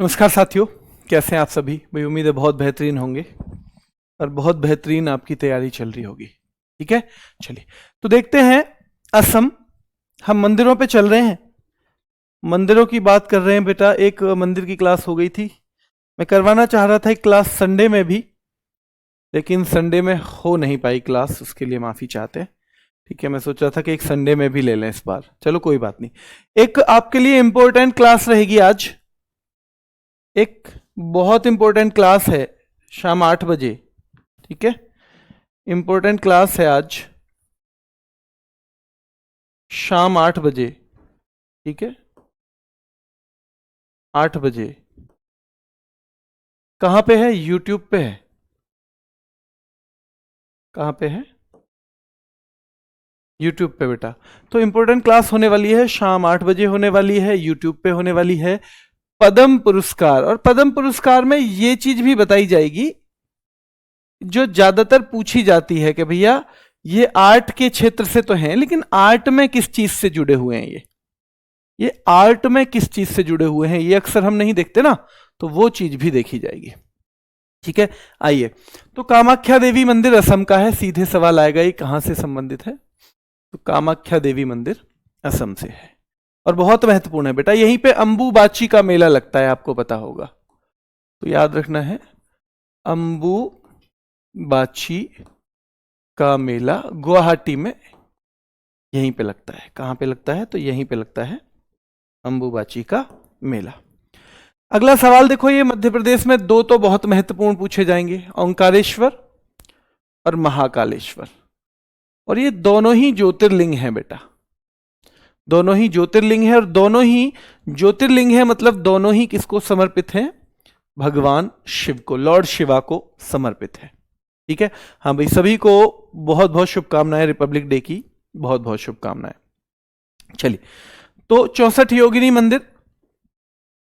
नमस्कार साथियों, कैसे हैं आप सभी। भाई उम्मीद है बहुत बेहतरीन होंगे और बहुत बेहतरीन आपकी तैयारी चल रही होगी। ठीक है, चलिए तो देखते हैं। असम, हम मंदिरों पे चल रहे हैं, मंदिरों की बात कर रहे हैं बेटा। एक मंदिर की क्लास हो गई थी, मैं करवाना चाह रहा था एक क्लास संडे में भी, लेकिन संडे में हो नहीं पाई क्लास, उसके लिए माफी चाहते हैं। ठीक है, मैं सोच रहा था कि एक संडे में भी ले लें इस बार, चलो कोई बात नहीं। एक आपके लिए इंपॉर्टेंट क्लास रहेगी आज, एक बहुत इंपॉर्टेंट क्लास है, शाम 8 बजे। ठीक है, इंपॉर्टेंट क्लास है आज शाम 8 बजे। ठीक है, 8 बजे। कहां पे है? यूट्यूब पे है। कहां पे है? यूट्यूब पे बेटा। तो इंपॉर्टेंट क्लास होने वाली है, शाम 8 बजे होने वाली है, यूट्यूब पे होने वाली है। पद्म पुरस्कार, और पद्म पुरस्कार में ये चीज भी बताई जाएगी जो ज्यादातर पूछी जाती है कि भैया ये आर्ट के क्षेत्र से तो हैं, लेकिन आर्ट में किस चीज से जुड़े हुए हैं, ये आर्ट में किस चीज से जुड़े हुए हैं, ये अक्सर हम नहीं देखते ना, तो वो चीज भी देखी जाएगी। ठीक है, आइए। तो कामाख्या देवी मंदिर असम का है, सीधे सवाल आएगा ये कहां से संबंधित है। तो कामाख्या देवी मंदिर असम से है और बहुत महत्वपूर्ण है बेटा। यहीं पे अंबुबाची का मेला लगता है, आपको पता होगा, तो याद रखना है, अंबुबाची का मेला गुवाहाटी में यहीं पे लगता है। कहां पे लगता है? तो यहीं पे लगता है अंबुबाची का मेला। अगला सवाल देखो, ये मध्य प्रदेश में दो तो बहुत महत्वपूर्ण पूछे जाएंगे, ओंकारेश्वर और महाकालेश्वर, और ये दोनों ही ज्योतिर्लिंग हैं बेटा, दोनों ही ज्योतिर्लिंग है। और दोनों ही ज्योतिर्लिंग है मतलब दोनों ही किसको समर्पित हैं? भगवान शिव को, लॉर्ड शिवा को समर्पित है। ठीक है, हाँ भाई, सभी को बहुत बहुत शुभकामनाएं, रिपब्लिक डे की बहुत बहुत शुभकामनाएं। चलिए, तो 64 योगिनी मंदिर,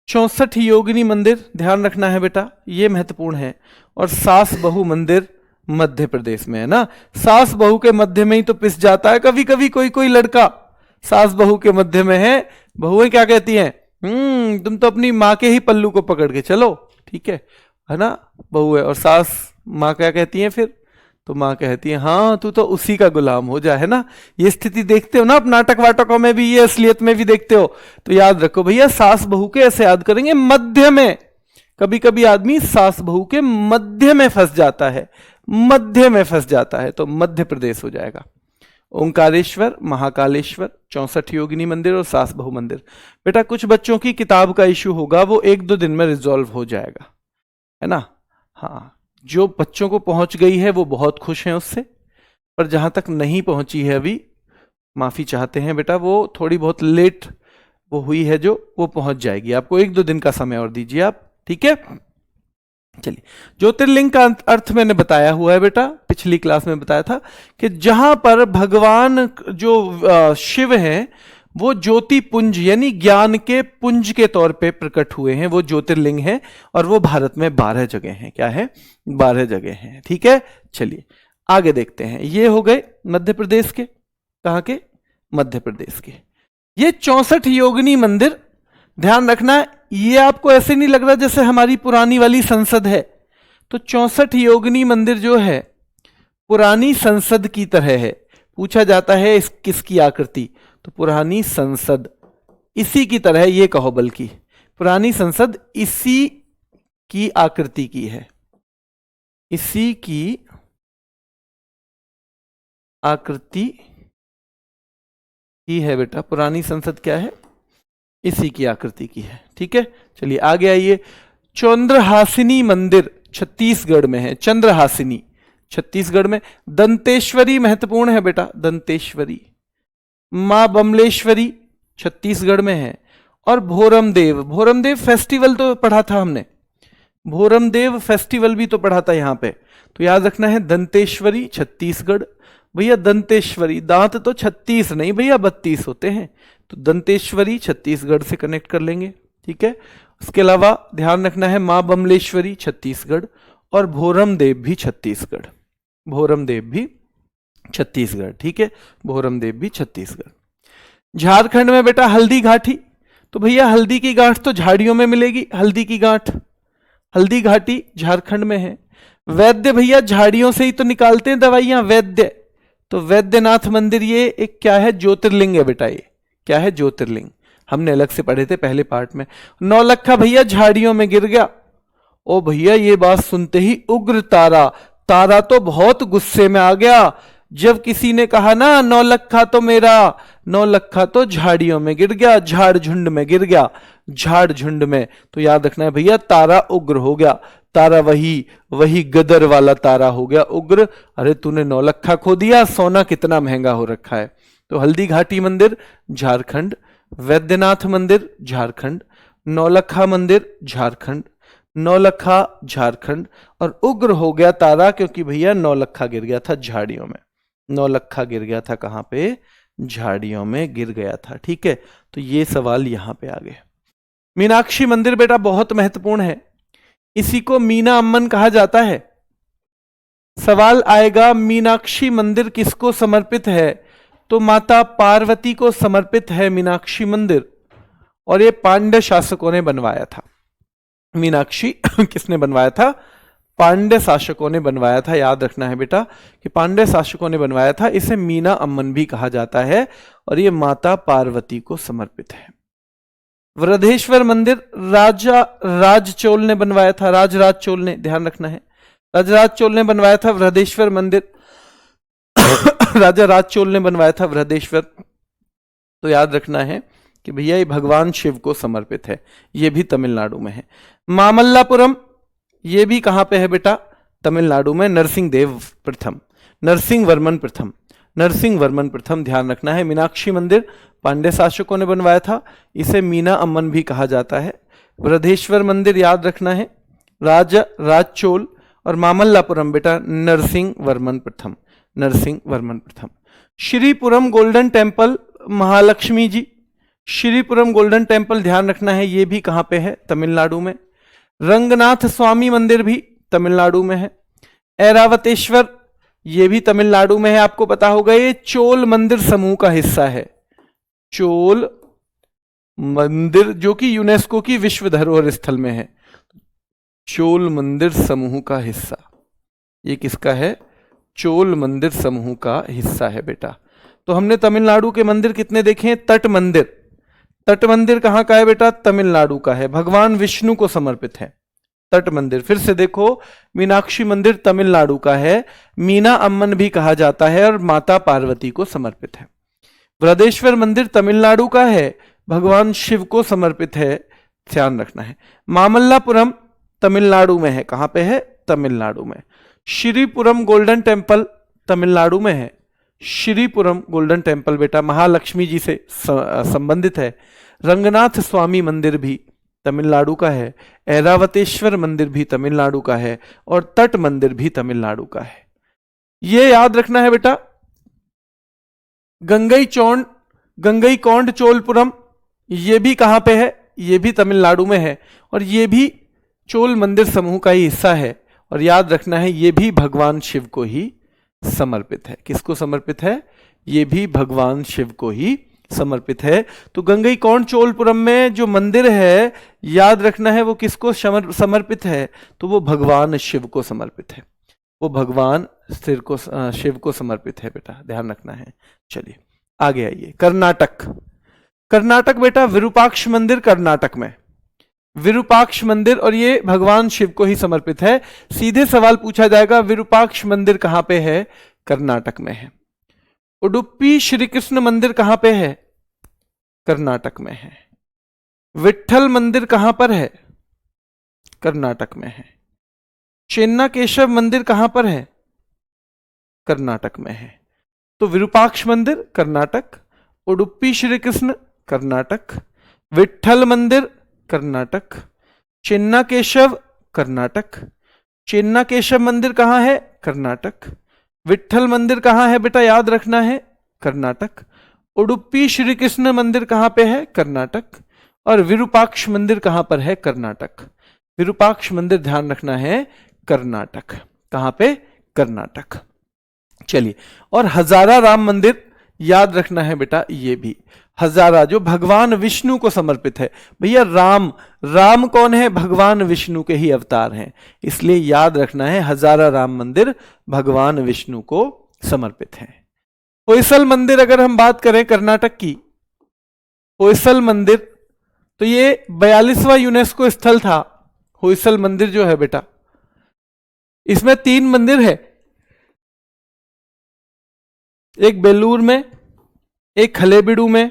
64 योगिनी मंदिर ध्यान रखना है बेटा, ये महत्वपूर्ण है। और सास बहू मंदिर मध्य प्रदेश में है ना। सास बहू के मध्य में ही तो पिस जाता है कभी कभी कोई कोई लड़का, सास बहू के मध्य में है। बहुएं क्या कहती हैं? तुम तो अपनी माँ के ही पल्लू को पकड़ के चलो। ठीक है ना, बहू है, और सास माँ क्या कहती हैं फिर? तो माँ कहती है हाँ तू तो उसी का गुलाम हो जा, है ना। ये स्थिति देखते हो ना आप नाटक वाटकों में भी, ये असलियत में भी देखते हो। तो याद रखो भैया, सास बहू के ऐसे याद करेंगे मध्य में। कभी कभी आदमी सास बहू के मध्य में फंस जाता है, मध्य में फंस जाता है, तो मध्य प्रदेश हो जाएगा। ओंकारेश्वर, महाकालेश्वर, 64 योगिनी मंदिर और सास बहू मंदिर। बेटा कुछ बच्चों की किताब का इश्यू होगा, वो 1-2 दिन में रिजॉल्व हो जाएगा, है ना। हाँ, जो बच्चों को पहुंच गई है वो बहुत खुश हैं उससे, पर जहां तक नहीं पहुंची है अभी, माफी चाहते हैं बेटा, वो थोड़ी बहुत लेट वो हुई है, जो वो पहुंच जाएगी। आपको 1-2 दिन का समय और दीजिए आप। ठीक है, चलिए। ज्योतिर्लिंग का अर्थ मैंने बताया हुआ है बेटा, पिछली क्लास में बताया था कि जहां पर भगवान जो शिव हैं वो ज्योति पुंज यानी ज्ञान के पुंज के तौर पे प्रकट हुए हैं, वो ज्योतिर्लिंग हैं। और वो भारत में 12 जगह हैं। क्या है? 12 जगह हैं। ठीक है, चलिए आगे देखते हैं। ये हो गए मध्य प्रदेश के, कहां के? मध्य प्रदेश के। ये 64 योगिनी मंदिर ध्यान रखना, ये आपको ऐसे नहीं लग रहा जैसे हमारी पुरानी वाली संसद है। तो 64 योगिनी मंदिर जो है पुरानी संसद की तरह है। पूछा जाता है इस किसकी आकृति, तो पुरानी संसद इसी की तरह, ये कहो बल्कि पुरानी संसद इसी की आकृति की है, इसी की आकृति की है बेटा। पुरानी संसद क्या है? इसी की आकृति की है। ठीक है, चलिए आगे आइए। चंद्रहासिनी मंदिर छत्तीसगढ़ में है, चंद्रहासिनी छत्तीसगढ़ में। दंतेश्वरी महत्वपूर्ण है बेटा, दंतेश्वरी। मां बमलेश्वरी छत्तीसगढ़ में है। और भोरमदेव, भोरमदेव फेस्टिवल तो पढ़ा था हमने, भोरमदेव फेस्टिवल भी तो पढ़ा था यहां पे। तो याद रखना है दंतेश्वरी छत्तीसगढ़। भैया दंतेश्वरी, दांत तो 36 नहीं भैया 32 होते हैं, तो दंतेश्वरी छत्तीसगढ़ से कनेक्ट कर लेंगे। ठीक है, उसके अलावा ध्यान रखना है मां बमलेश्वरी छत्तीसगढ़ और भोरमदेव भी छत्तीसगढ़, भोरमदेव भी छत्तीसगढ़। ठीक है, भोरमदेव भी छत्तीसगढ़। झारखंड में बेटा हल्दी घाटी, तो भैया हल्दी की गांठ तो झाड़ियों में मिलेगी, हल्दी की गांठ, हल्दी घाटी झारखंड में है। वैद्य भैया झाड़ियों से ही तो निकालते हैं दवाइयां, वैद्य, तो वैद्यनाथ मंदिर ये एक क्या है, ज्योतिर्लिंग है बेटा, ये क्या है, ज्योतिर्लिंग, हमने अलग से पढ़े थे पहले पार्ट में। नौलखा भैया झाड़ियों में गिर गया। ओ भैया ये बात सुनते ही उग्र तारा, तारा तो बहुत गुस्से में आ गया जब किसी ने कहा ना नौलखा तो मेरा, नौलखा तो झाड़ियों में गिर गया, झाड़ झुंड में गिर गया, झाड़ झुंड में। तो याद रखना है भैया, तारा उग्र हो गया, तारा वही गदर वाला तारा हो गया उग्र। अरे तूने नौलखा खो दिया, सोना कितना महंगा हो रखा है। तो हल्दी घाटी मंदिर झारखंड, वैद्यनाथ मंदिर झारखंड, नौलखा मंदिर झारखंड, नौलखा झारखंड, और उग्र हो गया तारा क्योंकि भैया नौलखा गिर गया था झाड़ियों में। नौलखा गिर गया था कहां पे, झाड़ियों में गिर गया था। ठीक है, तो ये सवाल यहां पे आ गए। मीनाक्षी मंदिर बेटा बहुत महत्वपूर्ण है, इसी को मीना अम्मन कहा जाता है। सवाल आएगा मीनाक्षी मंदिर किसको समर्पित है, तो माता पार्वती को समर्पित है मीनाक्षी मंदिर, और ये पांड्य शासकों ने बनवाया था। मीनाक्षी किसने बनवाया था, पांड्य शासकों ने बनवाया था। याद रखना है बेटा कि पांड्य शासकों ने बनवाया था। इसे मीना अम्मन भी कहा जाता है और ये माता पार्वती को समर्पित है। वृद्धेश्वर मंदिर राजा राज चोल ने बनवाया था, राज चोल ने, ध्यान रखना है, राज चोल ने बनवाया था वृद्धेश्वर मंदिर राजा राज चोल ने बनवाया था वृद्धेश्वर। तो याद रखना है कि भैया ये भगवान शिव को समर्पित है, ये भी तमिलनाडु में है। मामल्लापुरम ये भी कहां पे है बेटा, तमिलनाडु में, नरसिंह देव प्रथम, नरसिंह वर्मन प्रथम, नरसिंह वर्मन प्रथम, ध्यान रखना है। मीनाक्षी मंदिर पांड्य शासकों ने बनवाया था, इसे मीना अम्मन भी कहा जाता है। वृद्धेश्वर मंदिर याद रखना है राज चोल, और मामल्लापुरम बेटा नरसिंह वर्मन प्रथम, नरसिंह वर्मन प्रथम। श्रीपुरम गोल्डन टेम्पल महालक्ष्मी जी, श्रीपुरम गोल्डन टेम्पल ध्यान रखना है, ये भी कहां पे है, तमिलनाडु में। रंगनाथ स्वामी मंदिर भी तमिलनाडु में है। ऐरावतेश्वर ये भी तमिलनाडु में है, आपको पता होगा, ये चोल मंदिर समूह का हिस्सा है, चोल मंदिर जो कि यूनेस्को की विश्व धरोहर स्थल में है। चोल मंदिर समूह का हिस्सा, ये किसका है, चोल मंदिर समूह का हिस्सा है बेटा। तो हमने तमिलनाडु के मंदिर कितने देखे हैं, तट मंदिर, तट मंदिर कहां का है बेटा, तमिलनाडु का है, भगवान विष्णु को समर्पित है तट मंदिर। फिर से देखो, मीनाक्षी मंदिर तमिलनाडु का है, मीना अम्मन भी कहा जाता है और माता पार्वती को समर्पित है। वृद्धेश्वर मंदिर तमिलनाडु का है, भगवान शिव को समर्पित है, ध्यान रखना है। मामल्लापुरम तमिलनाडु में है, कहां पे है, तमिलनाडु में। श्रीपुरम गोल्डन टेम्पल तमिलनाडु में है, श्रीपुरम गोल्डन टेम्पल बेटा महालक्ष्मी जी से संबंधित है। रंगनाथ स्वामी मंदिर भी तमिलनाडु का है, ऐरावतेश्वर मंदिर भी तमिलनाडु का है, और तट मंदिर भी तमिलनाडु का है। ये याद रखना है बेटा। गंगईकोंड चोलपुरम ये भी कहां पे है, ये भी तमिलनाडु में है, और ये भी चोल मंदिर समूह का ही हिस्सा है। और याद रखना है ये भी भगवान शिव को ही समर्पित है। किसको समर्पित है, ये भी भगवान शिव को ही समर्पित है। तो गंगईकोंड चोलपुरम में जो मंदिर है, याद रखना है वो किसको समर्पित है, तो वो भगवान शिव को समर्पित है, वो भगवान शिव को समर्पित है बेटा, ध्यान रखना है। चलिए आगे आइए। कर्नाटक, कर्नाटक बेटा विरूपाक्ष मंदिर कर्नाटक में, विरूपाक्ष मंदिर, और ये भगवान शिव को ही समर्पित है। सीधे सवाल पूछा जाएगा विरूपाक्ष मंदिर कहां पे है, कर्नाटक में है। उडुपी श्री कृष्ण मंदिर कहां पे है, कर्नाटक में है। विट्ठल मंदिर कहां पर है, कर्नाटक में है। चेन्नाकेशव मंदिर कहां पर है, कर्नाटक में है। तो विरूपाक्ष मंदिर कर्नाटक, उडुपी श्री कृष्ण कर्नाटक, विट्ठल मंदिर कर्नाटक, चेन्नाकेशव कर्नाटक। चेन्नाकेशव मंदिर कहां है, कर्नाटक। विट्ठल मंदिर कहां है बेटा, याद रखना है, कर्नाटक। उडुपी श्री कृष्ण मंदिर कहां पे है, कर्नाटक। और विरूपाक्ष मंदिर कहां पर है, कर्नाटक। विरूपाक्ष मंदिर ध्यान रखना है, कर्नाटक। कहां पे, कर्नाटक। चलिए, और हजारा राम मंदिर याद रखना है बेटा ये भी। हजारा जो भगवान विष्णु को समर्पित है। भैया राम, राम कौन है? भगवान विष्णु के ही अवतार हैं, इसलिए याद रखना है हजारा राम मंदिर भगवान विष्णु को समर्पित है। होयसल मंदिर अगर हम बात करें कर्नाटक की, होयसल मंदिर तो ये 42वां यूनेस्को स्थल था। होयसल मंदिर जो है बेटा, इसमें 3 मंदिर है, एक बेलूर में, एक हलेबीडू में,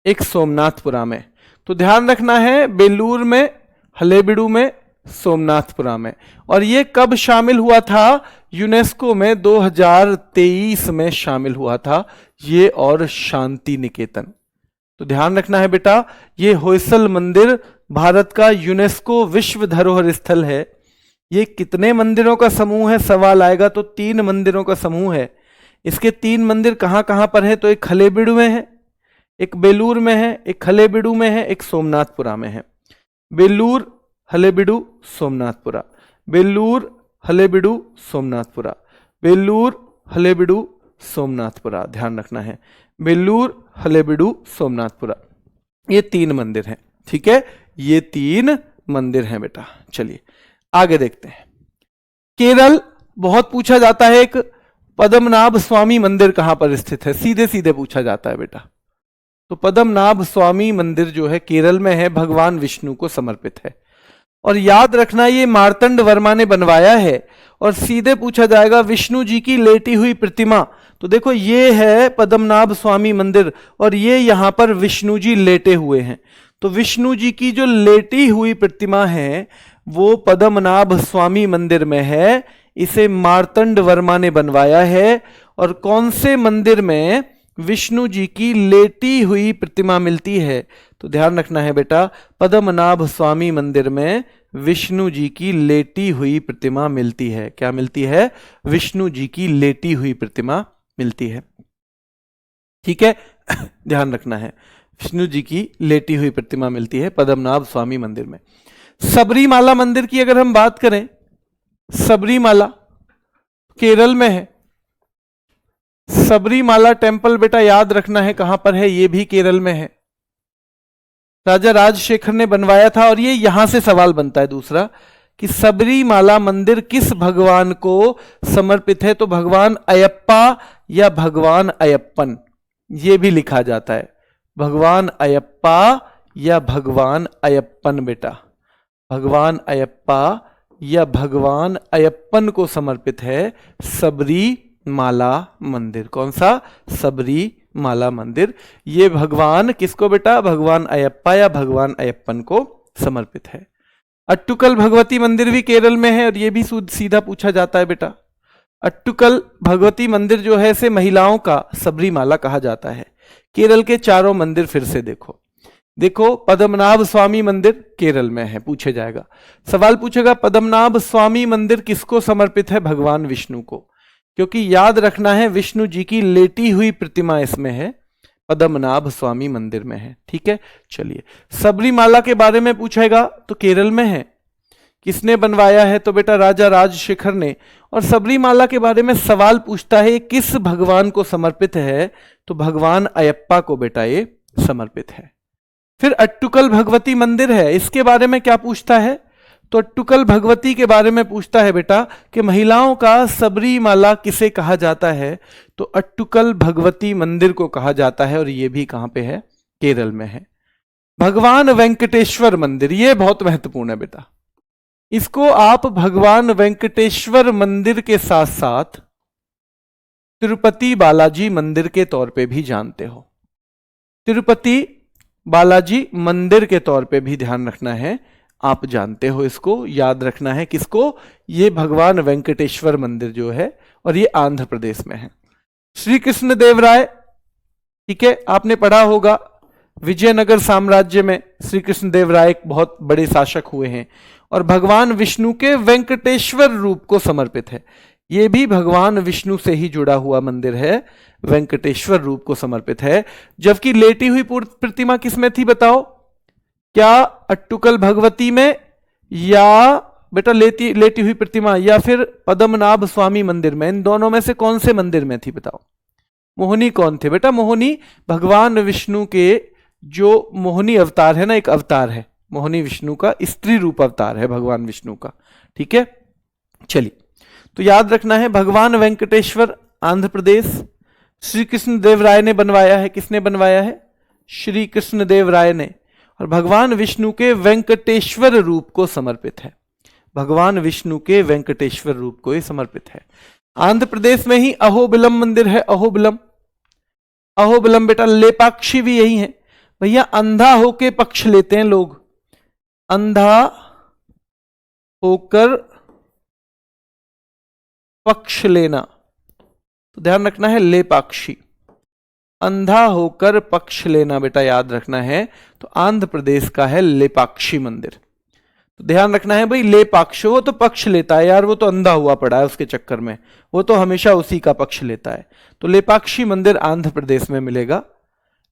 एक सोमनाथपुरा में। तो ध्यान रखना है बेलूर में, हलेबीडू में, सोमनाथपुरा में। और ये कब शामिल हुआ था? यूनेस्को में 2023 में शामिल हुआ था ये, और शांति निकेतन। तो ध्यान रखना है बेटा, ये होयसल मंदिर भारत का यूनेस्को विश्व धरोहर स्थल है। ये कितने मंदिरों का समूह है सवाल आएगा, तो 3 मंदिरों का समूह है। इसके 3 मंदिर कहां कहां पर है? तो एक हलेबीडू में है, एक बेलूर में है, एक हलेबीडू में है, एक सोमनाथपुरा में है। बेलूर, हलेबीडू, सोमनाथपुरा, बेलूर, हलेबीडू, सोमनाथपुरा, बेलूर, हलेबीडू, सोमनाथपुरा। ध्यान रखना है बेलूर, हलेबीडू, सोमनाथपुरा, ये 3 मंदिर हैं। ठीक है, ये 3 मंदिर हैं बेटा। चलिए आगे देखते हैं। केरल बहुत पूछा जाता है, एक पद्मनाभ स्वामी मंदिर कहां पर स्थित है? सीधे सीधे पूछा जाता है बेटा। तो पद्मनाभ स्वामी मंदिर जो है केरल में है, भगवान विष्णु को समर्पित है। और याद रखना ये मार्तंड वर्मा ने बनवाया है। और सीधे पूछा जाएगा विष्णु जी की लेटी हुई प्रतिमा, तो देखो ये है पद्मनाभ स्वामी मंदिर, और ये यहां पर विष्णु जी लेटे हुए हैं। तो विष्णु जी की जो लेटी हुई प्रतिमा है वो पद्मनाभ स्वामी मंदिर में है, इसे मार्तंड वर्मा ने बनवाया है। और कौन से मंदिर में विष्णु जी की लेटी हुई प्रतिमा मिलती है? तो ध्यान रखना है बेटा, पद्मनाभ स्वामी मंदिर में विष्णु जी की लेटी हुई प्रतिमा मिलती है। क्या मिलती है? विष्णु जी की लेटी हुई प्रतिमा मिलती है। ठीक है, ध्यान रखना है, विष्णु जी की लेटी हुई प्रतिमा मिलती है पद्मनाभ स्वामी मंदिर में। सबरीमाला मंदिर की अगर हम बात करें, सबरीमाला केरल में है। सबरीमाला टेम्पल बेटा याद रखना है कहां पर है, ये भी केरल में है। राजा राजशेखर ने बनवाया था। और ये यहां से सवाल बनता है दूसरा कि सबरीमाला मंदिर किस भगवान को समर्पित है? तो भगवान अयप्पा या भगवान अयप्पन, ये भी लिखा जाता है। भगवान अयप्पा या भगवान अयप्पन बेटा, भगवान अयप्पा या भगवान अयप्पन को समर्पित है सबरीमाला मंदिर। कौन सा? सबरीमाला मंदिर। ये भगवान किसको बेटा? भगवान अयप्पा या भगवान अयप्पन को समर्पित है। अट्टुकल भगवती मंदिर भी केरल में है, और ये भी सीधा पूछा जाता है बेटा। अट्टुकल भगवती मंदिर जो है इसे महिलाओं का सबरीमाला कहा जाता है। केरल के 4 मंदिर फिर से देखो, देखो पद्मनाभ स्वामी मंदिर केरल में है, पूछे जाएगा सवाल, पूछेगा पद्मनाभ स्वामी मंदिर किसको समर्पित है? भगवान विष्णु को, क्योंकि याद रखना है विष्णु जी की लेटी हुई प्रतिमा इसमें है, पद्मनाभ स्वामी मंदिर में है। ठीक है, चलिए सबरीमाला के बारे में पूछेगा तो केरल में है। किसने बनवाया है? तो बेटा राजा राजशेखर ने। और सबरीमाला के बारे में सवाल पूछता है किस भगवान को समर्पित है? तो भगवान अयप्पा को बेटा ये समर्पित है। फिर अट्टुकल भगवती मंदिर है, इसके बारे में क्या पूछता है? तो अट्टुकल भगवती के बारे में पूछता है बेटा कि महिलाओं का सबरीमाला किसे कहा जाता है? तो अट्टुकल भगवती मंदिर को कहा जाता है, और ये भी कहां पे है? केरल में है। भगवान वेंकटेश्वर मंदिर, ये बहुत महत्वपूर्ण है बेटा, इसको आप भगवान वेंकटेश्वर मंदिर के साथ साथ तिरुपति बालाजी मंदिर के तौर पे भी जानते हो। तिरुपति बालाजी मंदिर के तौर पे भी ध्यान रखना है, आप जानते हो इसको, याद रखना है किसको? ये भगवान वेंकटेश्वर मंदिर जो है, और ये आंध्र प्रदेश में है। श्री कृष्ण देव राय, ठीक है, आपने पढ़ा होगा विजयनगर साम्राज्य में श्री कृष्ण देव राय एक बहुत बड़े शासक हुए हैं, और भगवान विष्णु के वेंकटेश्वर रूप को समर्पित है। ये भी भगवान विष्णु से ही जुड़ा हुआ मंदिर है, वेंकटेश्वर रूप को समर्पित है। जबकि लेटी हुई प्रतिमा किसमें थी बताओ? क्या अट्टुकल भगवती में, या बेटा लेटी हुई प्रतिमा, या फिर पद्मनाभ स्वामी मंदिर में? इन दोनों में से कौन से मंदिर में थी बताओ? मोहिनी कौन थे बेटा? मोहिनी भगवान विष्णु के जो मोहिनी अवतार है ना, एक अवतार है मोहिनी, विष्णु का स्त्री रूप अवतार है भगवान विष्णु का। ठीक है, चलिए तो याद रखना है भगवान वेंकटेश्वर आंध्र प्रदेश, श्री कृष्ण देव राय ने बनवाया है। किसने बनवाया है? श्री कृष्ण देव राय ने। और भगवान विष्णु के वेंकटेश्वर रूप को समर्पित है, भगवान विष्णु के वेंकटेश्वर रूप को ही समर्पित है। आंध्र प्रदेश में ही अहोबिलम मंदिर है, अहोबिलम। अहोबिलम बेटा, लेपाक्षी भी यही है भैया। अंधा होके पक्ष लेते हैं लोग, अंधा होकर पक्ष लेना, तो ध्यान रखना है लेपाक्षी, अंधा होकर पक्ष लेना बेटा याद रखना है। तो आंध्र प्रदेश का है लेपाक्षी मंदिर। तो ध्यान रखना है भाई, लेपाक्ष वो तो पक्ष लेता है यार, वो तो अंधा हुआ पड़ा है उसके चक्कर में, वो तो हमेशा उसी का पक्ष लेता है। तो लेपाक्षी मंदिर आंध्र प्रदेश में मिलेगा।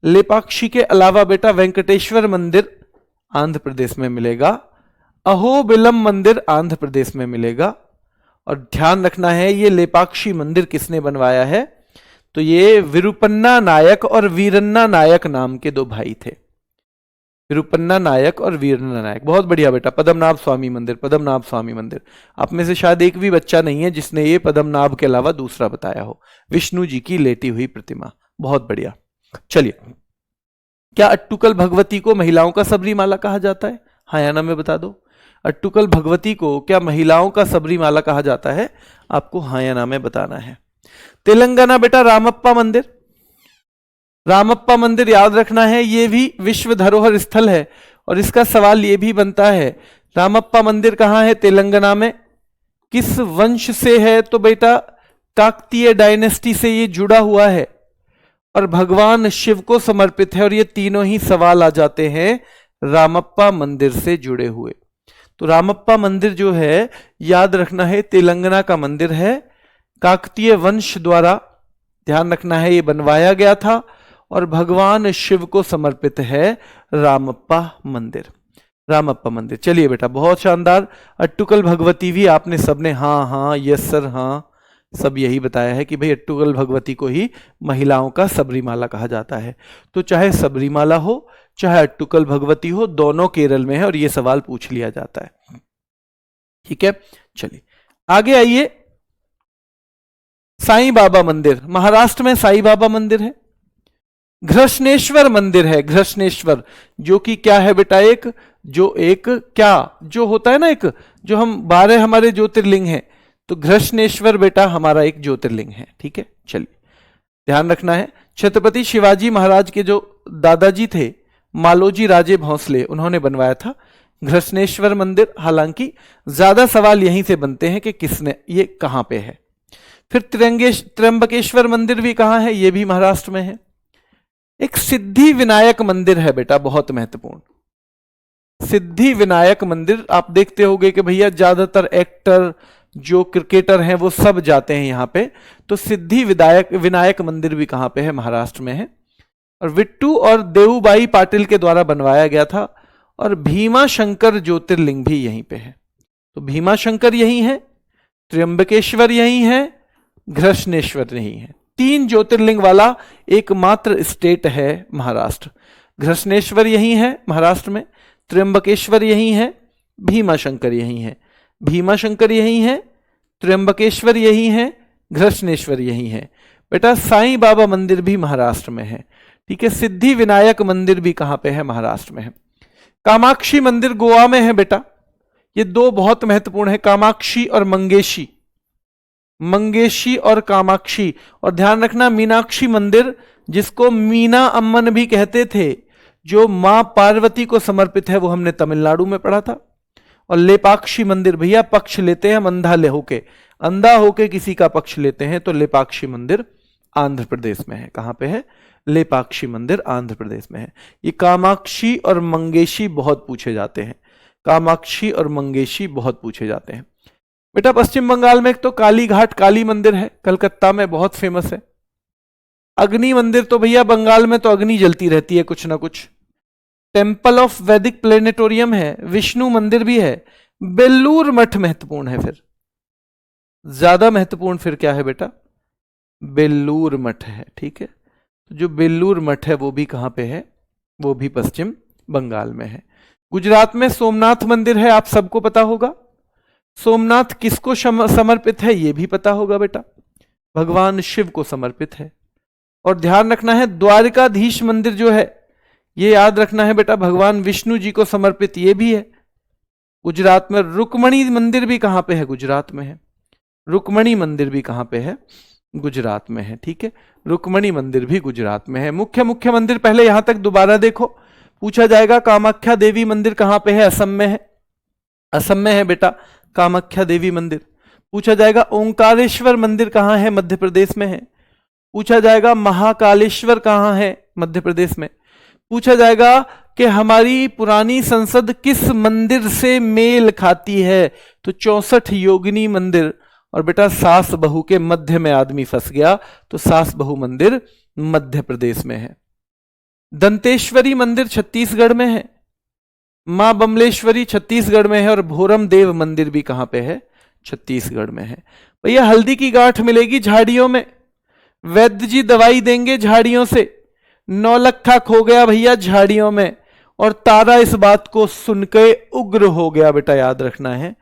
लेपाक्षी के अलावा बेटा वेंकटेश्वर मंदिर आंध्र प्रदेश में मिलेगा, अहोबिलम मंदिर आंध्र प्रदेश में मिलेगा। और ध्यान रखना है ये लेपाक्षी मंदिर किसने बनवाया है? तो ये विरुपन्ना नायक और वीरन्ना नायक नाम के दो भाई थे, विरुपन्ना नायक और वीरन्ना नायक। बहुत बढ़िया बेटा, पद्मनाभ स्वामी मंदिर, पद्मनाभ स्वामी मंदिर। आप में से शायद एक भी बच्चा नहीं है जिसने ये पद्मनाभ के अलावा दूसरा बताया हो। विष्णु जी की लेटी हुई प्रतिमा, बहुत बढ़िया। चलिए, क्या अट्टुकल भगवती को महिलाओं का सबरीमाला कहा जाता है? हाँ या ना में बता दो। अट्टुकल भगवती को क्या महिलाओं का सबरीमाला कहा जाता है? आपको हाँ या ना में बताना है। तेलंगाना बेटा रामप्पा मंदिर, रामप्पा मंदिर याद रखना है, ये भी विश्व धरोहर स्थल है। और इसका सवाल ये भी बनता है, रामप्पा मंदिर कहाँ है? तेलंगाना में। किस वंश से है? तो बेटा काकतीय डायनेस्टी से ये जुड़ा हुआ है और भगवान शिव को समर्पित है। और ये तीनों ही सवाल आ जाते हैं रामप्पा मंदिर से जुड़े हुए। तो रामप्पा मंदिर जो है याद रखना है तेलंगाना का मंदिर है, काकतीय वंश द्वारा, ध्यान रखना है ये बनवाया गया था और भगवान शिव को समर्पित है रामप्पा मंदिर, रामप्पा मंदिर। चलिए बेटा, बहुत शानदार। अट्टुकल भगवती भी आपने सबने हाँ हाँ यस सर हाँ सब यही बताया है कि भाई अट्टुकल भगवती को ही महिलाओं का सबरीमाला कहा जाता है। तो चाहे सबरीमाला हो चाहे अट्टुकल भगवती हो, दोनों केरल में है और यह सवाल पूछ लिया जाता है। ठीक है, चलिए आगे आइए। साईं बाबा मंदिर, महाराष्ट्र में साईं बाबा मंदिर है। घृष्णेश्वर मंदिर है, घृष्णेश्वर, जो कि क्या है बेटा? एक जो होता है ना, एक जो हम 12 हमारे ज्योतिर्लिंग हैं, तो घृष्णेश्वर बेटा हमारा एक ज्योतिर्लिंग है। ठीक है, चलिए ध्यान रखना है। छत्रपति शिवाजी महाराज के जो दादाजी थे मालोजी राजे भोंसले, उन्होंने बनवाया था घृष्णेश्वर मंदिर। हालांकि ज्यादा सवाल यहीं से बनते हैं कि किसने, ये कहां पे है। फिर त्र्यंबकेश्वर मंदिर भी कहां है? ये भी महाराष्ट्र में है। एक सिद्धि विनायक मंदिर है बेटा, बहुत महत्वपूर्ण। सिद्धि विनायक मंदिर आप देखते होंगे कि भैया ज्यादातर एक्टर जो क्रिकेटर हैं वो सब जाते हैं यहां पे। तो सिद्धि विनायक मंदिर भी कहां पे है? महाराष्ट्र में है। और विट्टू और देवूबाई पाटिल के द्वारा बनवाया गया था। और भीमा शंकर ज्योतिर्लिंग भी यहीं पे है। तो भीमा शंकर यहीं है, त्र्यंबकेश्वर यहीं है, घृष्णेश्वर यहीं है। 3 ज्योतिर्लिंग वाला एकमात्र स्टेट है महाराष्ट्र। घृष्णेश्वर यहीं है महाराष्ट्र में, त्र्यंबकेश्वर यहीं है, भीमा शंकर यहीं है। भीमा शंकर यहीं है, त्र्यंबकेश्वर यहीं है, घृष्णेश्वर यहीं है। बेटा साईं बाबा मंदिर भी महाराष्ट्र में है। ठीक है, सिद्धि विनायक मंदिर भी कहां पे है? महाराष्ट्र में है। कामाक्षी मंदिर गोवा में है बेटा। ये 2 बहुत महत्वपूर्ण है, कामाक्षी और मंगेशी, मंगेशी और कामाक्षी। और ध्यान रखना मीनाक्षी मंदिर, जिसको मीना अम्मन भी कहते थे, जो मां पार्वती को समर्पित है, वो हमने तमिलनाडु में पढ़ा था। और लेपाक्षी मंदिर भैया पक्ष लेते हैं हम अंधा होके किसी का पक्ष लेते हैं, तो लेपाक्षी मंदिर आंध्र प्रदेश में है। कहां पे है? लेपाक्षी मंदिर आंध्र प्रदेश में है। ये कामाक्षी और मंगेशी बहुत पूछे जाते हैं, कामाक्षी और मंगेशी बहुत पूछे जाते हैं। बेटा पश्चिम बंगाल में एक तो काली घाट काली मंदिर है, कलकत्ता में बहुत फेमस है। अग्नि मंदिर तो भैया बंगाल में तो अग्नि जलती रहती है कुछ ना कुछ। टेम्पल ऑफ वैदिक प्लेनेटोरियम है, विष्णु मंदिर भी है। बेल्लूर मठ महत्वपूर्ण है। फिर ज्यादा महत्वपूर्ण फिर क्या है बेटा? बेल्लूर मठ है। ठीक है, जो बेल्लूर मठ है वो भी कहां पे है, वो भी पश्चिम बंगाल में है। गुजरात में सोमनाथ मंदिर है, आप सबको पता होगा। सोमनाथ किसको समर्पित है ये भी पता होगा बेटा, भगवान शिव को समर्पित है। और ध्यान रखना है द्वारिकाधीश मंदिर जो है ये याद रखना है बेटा, भगवान विष्णु जी को समर्पित ये भी है। गुजरात में रुक्मणी मंदिर भी कहां पे है, गुजरात में है। रुक्मणी मंदिर भी कहां पे है, गुजरात में है। ठीक है, रुक्मणी मंदिर भी गुजरात में है। मुख्य मुख्य मंदिर पहले यहां तक दोबारा देखो, पूछा जाएगा कामाख्या देवी मंदिर कहां पे है, असम में है। असम में है बेटा कामाख्या देवी मंदिर। पूछा जाएगा ओंकारेश्वर मंदिर कहां है, मध्य प्रदेश में है। पूछा जाएगा महाकालेश्वर कहां है, मध्य प्रदेश में। पूछा जाएगा कि हमारी पुरानी संसद किस मंदिर से मेल खाती है, तो 64 योगिनी मंदिर। और बेटा सास बहू के मध्य में आदमी फंस गया, तो सास बहू मंदिर मध्य प्रदेश में है। दंतेश्वरी मंदिर छत्तीसगढ़ में है। मां बमलेश्वरी छत्तीसगढ़ में है। और भोरम देव मंदिर भी कहां पे है, छत्तीसगढ़ में है। भैया हल्दी की गांठ मिलेगी झाड़ियों में, वैद्य जी दवाई देंगे झाड़ियों से। नौलखा खो गया भैया झाड़ियों में, और तारा इस बात को सुन के उग्र हो गया। बेटा याद रखना है,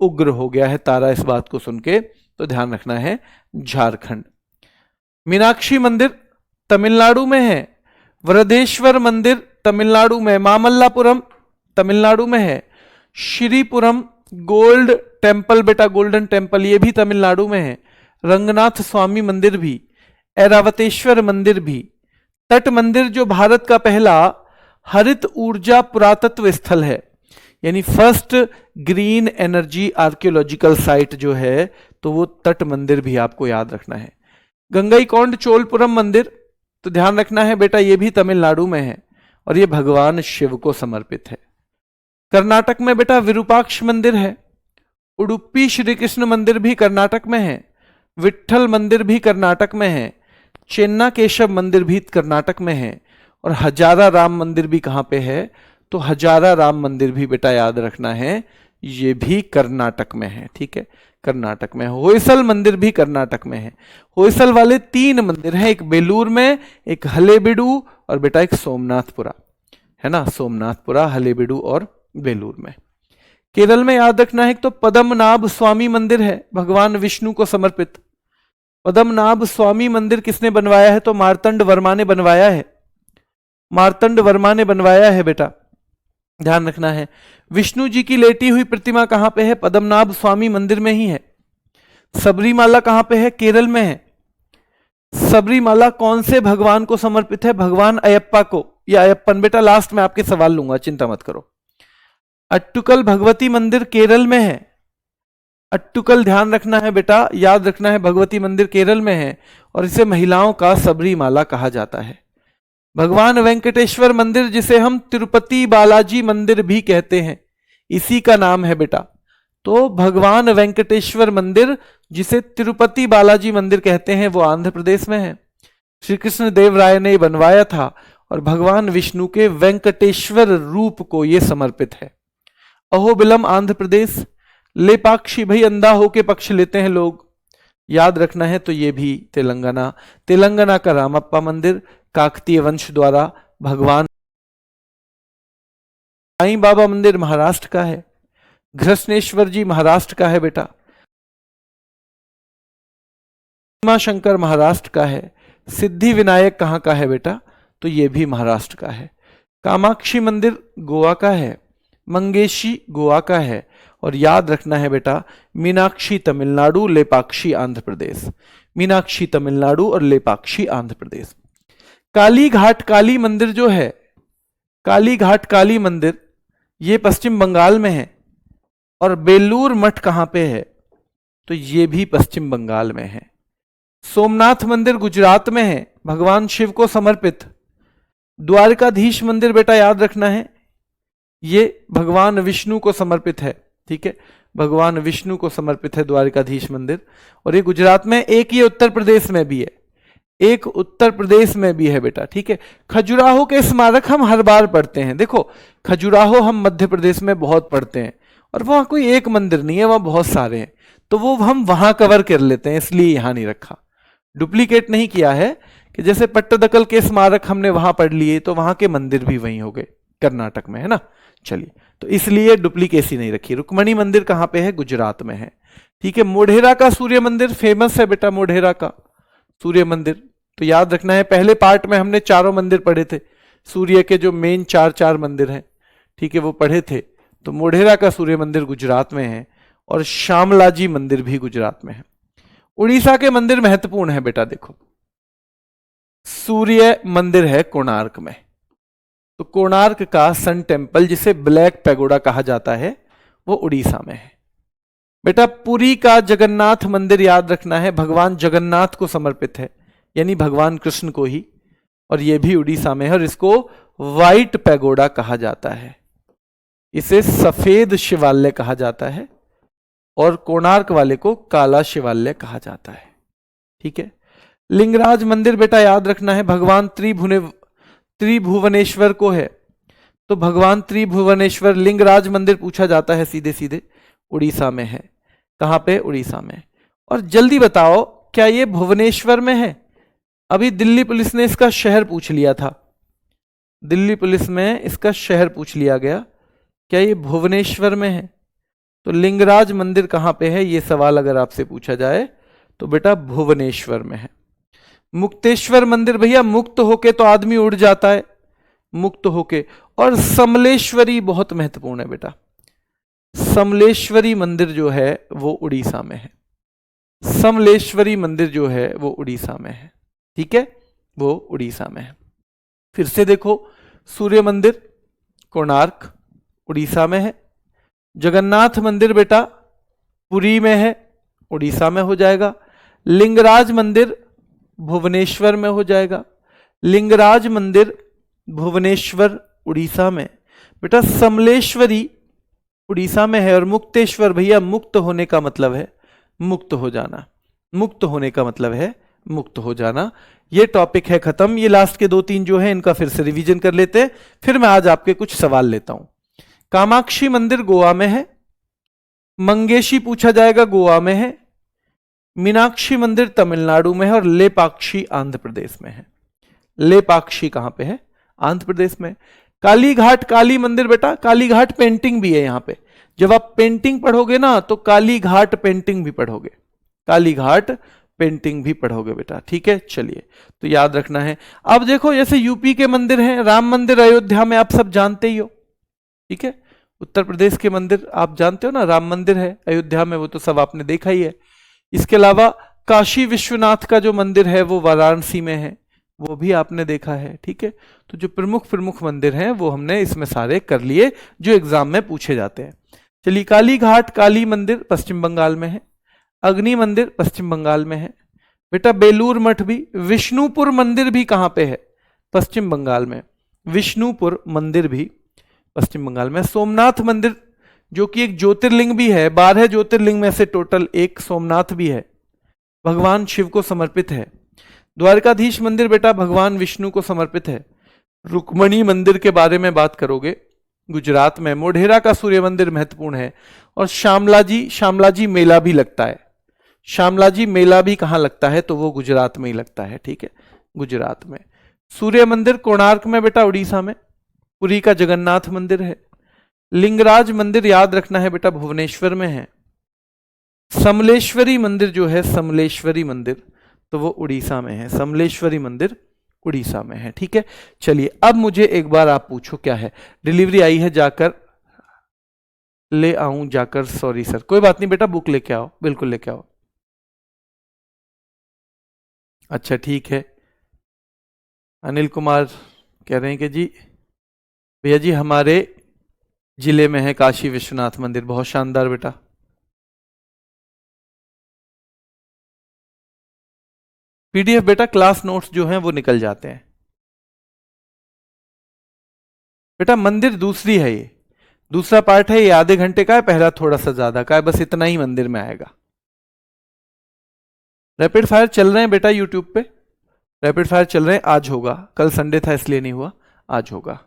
उग्र हो गया है तारा इस बात को सुन के, तो ध्यान रखना है झारखंड। मीनाक्षी मंदिर तमिलनाडु में है। वृद्धेश्वर मंदिर तमिलनाडु में। मामल्लापुरम तमिलनाडु में है। श्रीपुरम गोल्ड टेम्पल बेटा, गोल्डन टेम्पल ये भी तमिलनाडु में है। रंगनाथ स्वामी मंदिर भी, ऐरावतेश्वर मंदिर भी। तट मंदिर जो भारत का पहला हरित ऊर्जा पुरातत्व स्थल है, यानी first green energy archaeological site जो है, तो वो तट मंदिर भी आपको याद रखना है। गंगईकोंड चोलपुरम मंदिर, तो ध्यान रखना है बेटा ये भी तमिलनाडु में है, और ये भगवान शिव को समर्पित है। कर्नाटक में बेटा विरूपाक्ष मंदिर है। उडुपी श्री कृष्ण मंदिर भी कर्नाटक में है। विट्ठल मंदिर भी कर्नाटक में है। चेन्ना केशव मंदिर भी कर्नाटक में है। और हजारा राम मंदिर भी कहां पे है, तो हजारा राम मंदिर भी बेटा याद रखना है ये भी कर्नाटक में है। ठीक है, कर्नाटक में। होयसल मंदिर भी कर्नाटक में है। होयसल वाले 3 मंदिर हैं, एक बेलूर में, एक हलेबीडु, और बेटा एक सोमनाथपुरा है ना, सोमनाथपुरा, हलेबीडु और बेलूर में। केरल में याद रखना है एक तो पद्मनाभ स्वामी मंदिर है, भगवान विष्णु को समर्पित। पद्मनाभ स्वामी मंदिर किसने बनवाया है, तो मार्तंड वर्मा ने बनवाया है। मार्तंड वर्मा ने बनवाया है बेटा, ध्यान रखना है। विष्णु जी की लेटी हुई प्रतिमा कहां पे है, पद्मनाभ स्वामी मंदिर में ही है। सबरीमाला कहां पे है, केरल में है। सबरीमाला कौन से भगवान को समर्पित है, भगवान अयप्पा को, या अयप्पन। बेटा लास्ट में आपके सवाल लूंगा, चिंता मत करो। अट्टुकल भगवती मंदिर केरल में है। अट्टुकल ध्यान रखना है बेटा, याद रखना है, भगवती मंदिर केरल में है, और इसे महिलाओं का सबरीमाला कहा जाता है। भगवान वेंकटेश्वर मंदिर, जिसे हम तिरुपति बालाजी मंदिर भी कहते हैं, इसी का नाम है बेटा। तो भगवान वेंकटेश्वर मंदिर, जिसे तिरुपति बालाजी मंदिर कहते हैं, वो आंध्र प्रदेश में है। श्री कृष्ण देव राय ने बनवाया था, और भगवान विष्णु के वेंकटेश्वर रूप को यह समर्पित है। अहोबिलम आंध्र प्रदेश। लेपाक्षी भाई अंधा होके पक्ष लेते हैं लोग, याद रखना है, तो ये भी तेलंगाना। तेलंगाना का रामप्पा मंदिर काकतीय वंश द्वारा भगवान। साईं बाबा मंदिर महाराष्ट्र का है। घृष्णेश्वर जी महाराष्ट्र का है बेटा। भीमा शंकर महाराष्ट्र का है। सिद्धि विनायक कहां का है बेटा, तो ये भी महाराष्ट्र का है। कामाक्षी मंदिर गोवा का है। मंगेशी गोवा का है। और याद रखना है बेटा मीनाक्षी तमिलनाडु, लेपाक्षी आंध्र प्रदेश। मीनाक्षी तमिलनाडु और लेपाक्षी आंध्र प्रदेश। काली घाट काली मंदिर जो है, काली घाट काली मंदिर, ये पश्चिम बंगाल में है। और बेलूर मठ कहां पे है, तो ये भी पश्चिम बंगाल में है। सोमनाथ मंदिर गुजरात में है, भगवान शिव को समर्पित। द्वारकाधीश मंदिर बेटा याद रखना है, ये भगवान विष्णु को समर्पित है। ठीक है, भगवान विष्णु को समर्पित है द्वारकाधीश मंदिर। और ये गुजरात में, एक ये उत्तर प्रदेश में भी है, एक उत्तर प्रदेश में भी है बेटा। ठीक है, खजुराहो के स्मारक हम हर बार पढ़ते हैं। देखो खजुराहो हम मध्य प्रदेश में बहुत पढ़ते हैं, और वहां कोई एक मंदिर नहीं है, वहां बहुत सारे हैं, तो वो हम वहां कवर कर लेते हैं, इसलिए यहां नहीं रखा। डुप्लीकेट नहीं किया है कि जैसे पट्टदकल के स्मारक हमने वहां पढ़ लिए तो वहां के मंदिर भी वहीं हो गए, कर्नाटक में है ना। चलिए, तो इसलिए डुप्लीकेसी नहीं रखी। रुक्मणी मंदिर कहां पे है? गुजरात में है। ठीक है, मोढेरा का सूर्य मंदिर फेमस है बेटा, मोढेरा का सूर्य मंदिर। तो याद रखना है, पहले पार्ट में हमने चारों मंदिर पढ़े थे, सूर्य के जो मेन चार मंदिर हैं, ठीक है, वो पढ़े थे। तो मोढेरा का सूर्य मंदिर गुजरात में है और शामलाजी मंदिर भी गुजरात में है। उड़ीसा के मंदिर महत्वपूर्ण है बेटा, देखो सूर्य मंदिर है कोणार्क में, तो कोणार्क का सन टेम्पल जिसे ब्लैक पैगोडा कहा जाता है वो उड़ीसा में है। बेटा पुरी का जगन्नाथ मंदिर याद रखना है, भगवान जगन्नाथ को समर्पित है, यानी भगवान कृष्ण को ही, और यह भी उड़ीसा में है और इसको व्हाइट पैगोडा कहा जाता है, इसे सफेद शिवालय कहा जाता है, और कोणार्क वाले को काला शिवालय कहा जाता है। ठीक है, लिंगराज मंदिर बेटा याद रखना है, भगवान त्रिभुवनेश्वर को है, तो भगवान त्रिभुवनेश्वर लिंगराज मंदिर पूछा जाता है सीधे सीधे, उड़ीसा में है। कहां पे? उड़ीसा में। और जल्दी बताओ क्या ये भुवनेश्वर में है? अभी दिल्ली पुलिस ने इसका शहर पूछ लिया था, दिल्ली पुलिस में इसका शहर पूछ लिया गया, क्या ये भुवनेश्वर में है? तो लिंगराज मंदिर कहां पे है, ये सवाल अगर आपसे पूछा जाए तो बेटा भुवनेश्वर में है। मुक्तेश्वर मंदिर भैया, मुक्त होके तो आदमी उड़ जाता है, मुक्त होके। और समलेश्वरी बहुत महत्वपूर्ण है बेटा, समलेश्वरी मंदिर जो है वो उड़ीसा में है, समलेश्वरी मंदिर जो है वो उड़ीसा में है। ठीक है, वो उड़ीसा में है। फिर से देखो, सूर्य मंदिर कोणार्क उड़ीसा में है, जगन्नाथ मंदिर बेटा पुरी में है, उड़ीसा में हो जाएगा, लिंगराज मंदिर भुवनेश्वर में हो जाएगा, लिंगराज मंदिर भुवनेश्वर उड़ीसा में, बेटा समलेश्वरी उड़ीसा में है, और मुक्तेश्वर भैया मुक्त होने का मतलब है मुक्त हो जाना, मुक्त होने का मतलब है मुक्त हो जाना। ये टॉपिक है खत्म, ये लास्ट के 2-3 जो है इनका फिर से रिवीजन कर लेते हैं, फिर मैं आज आपके कुछ सवाल लेता हूं। कामाक्षी मंदिर गोवा में है, मंगेशी पूछा जाएगा गोवा में है, मीनाक्षी मंदिर तमिलनाडु में है, और लेपाक्षी आंध्र प्रदेश में है। लेपाक्षी कहां पे है? आंध्र प्रदेश में। काली घाट काली मंदिर बेटा, काली घाट पेंटिंग भी है यहां पे, जब आप पेंटिंग पढ़ोगे ना तो काली घाट पेंटिंग भी पढ़ोगे, काली घाट पेंटिंग भी पढ़ोगे बेटा। ठीक है, चलिए, तो याद रखना है। अब देखो जैसे यूपी के मंदिर हैं, राम मंदिर अयोध्या में आप सब जानते ही हो, ठीक है, उत्तर प्रदेश के मंदिर आप जानते हो ना, राम मंदिर है अयोध्या में, वो तो सब आपने देखा ही है। इसके अलावा काशी विश्वनाथ का जो मंदिर है वो वाराणसी में है, वो भी आपने देखा है। ठीक है, तो जो प्रमुख प्रमुख मंदिर हैं वो हमने इसमें सारे कर लिए जो एग्जाम में पूछे जाते हैं। चलिए, काली घाट काली मंदिर पश्चिम बंगाल में है, अग्नि मंदिर पश्चिम बंगाल में है बेटा, बेलूर मठ भी, विष्णुपुर मंदिर भी कहां पे है? पश्चिम बंगाल में, विष्णुपुर मंदिर भी पश्चिम बंगाल में। सोमनाथ मंदिर जो कि एक ज्योतिर्लिंग भी है, 12 ज्योतिर्लिंग में से टोटल एक सोमनाथ भी है, भगवान शिव को समर्पित है। द्वारकाधीश मंदिर बेटा भगवान विष्णु को समर्पित है। रुक्मणी मंदिर के बारे में बात करोगे गुजरात में, मोढेरा का सूर्य मंदिर महत्वपूर्ण है, और शामलाजी मेला भी लगता है। शामलाजी मेला भी कहां लगता है? तो वो गुजरात में ही लगता है। ठीक है, गुजरात में। सूर्य मंदिर कोणार्क में बेटा उड़ीसा में, पुरी का जगन्नाथ मंदिर है। लिंगराज मंदिर याद रखना है बेटा भुवनेश्वर में है। समलेश्वरी मंदिर जो है, समलेश्वरी मंदिर तो वो उड़ीसा में है, समलेश्वरी मंदिर उड़ीसा में है। ठीक है, चलिए अब मुझे एक बार आप पूछो क्या है, डिलीवरी आई है जाकर ले आऊं जाकर, सॉरी सर, कोई बात नहीं बेटा, बुक लेके आओ, बिल्कुल लेके आओ। अच्छा ठीक है, अनिल कुमार कह रहे हैं कि जी भैया जी हमारे जिले में है काशी विश्वनाथ मंदिर, बहुत शानदार बेटा। पीडीएफ बेटा क्लास नोट्स जो हैं वो निकल जाते हैं बेटा। मंदिर दूसरी है, ये दूसरा पार्ट है, ये आधे घंटे का है, पहला थोड़ा सा ज्यादा का है, बस इतना ही मंदिर में आएगा। रैपिड फायर चल रहे हैं बेटा यूट्यूब पे, रैपिड फायर चल रहे हैं, आज होगा, कल संडे था इसलिए नहीं हुआ, आज होगा।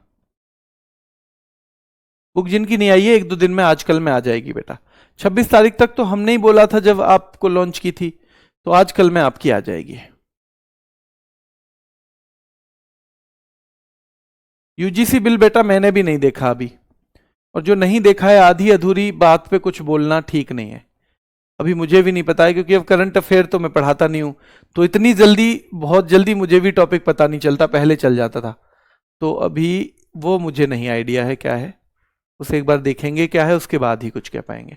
बुक जिनकी नहीं आई है 1-2 दिन में, आजकल में आ जाएगी बेटा। 26 तारीख तक तो हमने ही बोला था जब आपको लॉन्च की थी, तो आजकल में आपकी आ जाएगी। यूजीसी बिल बेटा मैंने भी नहीं देखा अभी, और जो नहीं देखा है आधी अधूरी बात पे कुछ बोलना ठीक नहीं है। अभी मुझे भी नहीं पता है, क्योंकि अब करंट अफेयर तो मैं पढ़ाता नहीं हूं, तो इतनी जल्दी, बहुत जल्दी मुझे भी टॉपिक पता नहीं चलता, पहले चल जाता था। तो अभी वो मुझे नहीं आइडिया है क्या है, उसे एक बार देखेंगे क्या है, उसके बाद ही कुछ कह पाएंगे।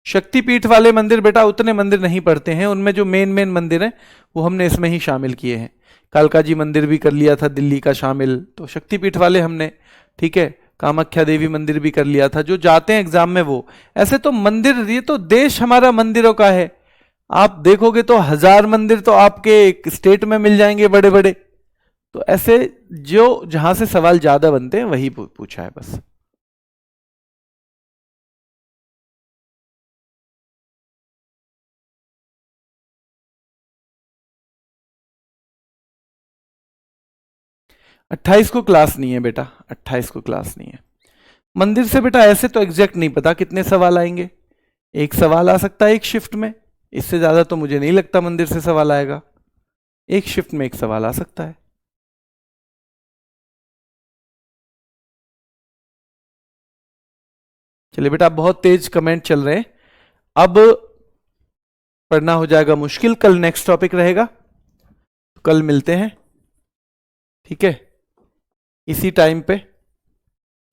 शक्तिपीठ वाले मंदिर बेटा उतने मंदिर नहीं पड़ते हैं, उनमें जो मेन मेन मंदिर हैं वो हमने इसमें ही शामिल किए हैं। कालका जी मंदिर भी कर लिया था दिल्ली का शामिल, तो शक्तिपीठ वाले हमने, ठीक है, कामाख्या देवी मंदिर भी कर लिया था, जो जाते हैं एग्जाम में वो। ऐसे तो मंदिर, ये तो देश हमारा मंदिरों का है, आप देखोगे तो 1000 मंदिर तो आपके एक स्टेट में मिल जाएंगे बड़े बड़े। तो ऐसे जो जहां से सवाल ज्यादा बनते हैं वही पूछा है बस। अट्ठाईस को क्लास नहीं है बेटा, 28 को क्लास नहीं है। मंदिर से बेटा ऐसे तो एग्जैक्ट नहीं पता कितने सवाल आएंगे, एक सवाल आ सकता है एक शिफ्ट में, इससे ज्यादा तो मुझे नहीं लगता मंदिर से सवाल आएगा, एक शिफ्ट में एक सवाल आ सकता है। चलिए बेटा, आप बहुत तेज कमेंट चल रहे हैं, अब पढ़ना हो जाएगा मुश्किल, कल नेक्स्ट टॉपिक रहेगा, तो कल मिलते हैं, ठीक है, इसी टाइम पे,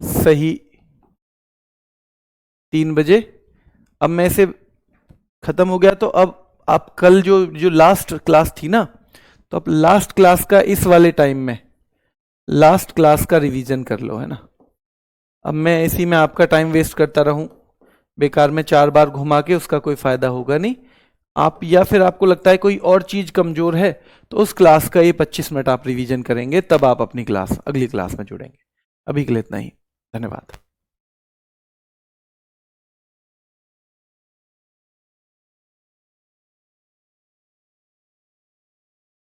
सही 3 बजे। अब मैं इसे खत्म हो गया, तो अब आप कल जो जो लास्ट क्लास थी ना, तो आप लास्ट क्लास का इस वाले टाइम में लास्ट क्लास का रिवीजन कर लो, है ना। अब मैं इसी में आपका टाइम वेस्ट करता रहूं बेकार में, 4 बार घुमा के, उसका कोई फायदा होगा नहीं। आप, या फिर आपको लगता है कोई और चीज कमजोर है, तो उस क्लास का ये 25 मिनट आप रिवीजन करेंगे, तब आप अपनी क्लास, अगली क्लास में जुड़ेंगे। अभी के लिए इतना ही, धन्यवाद।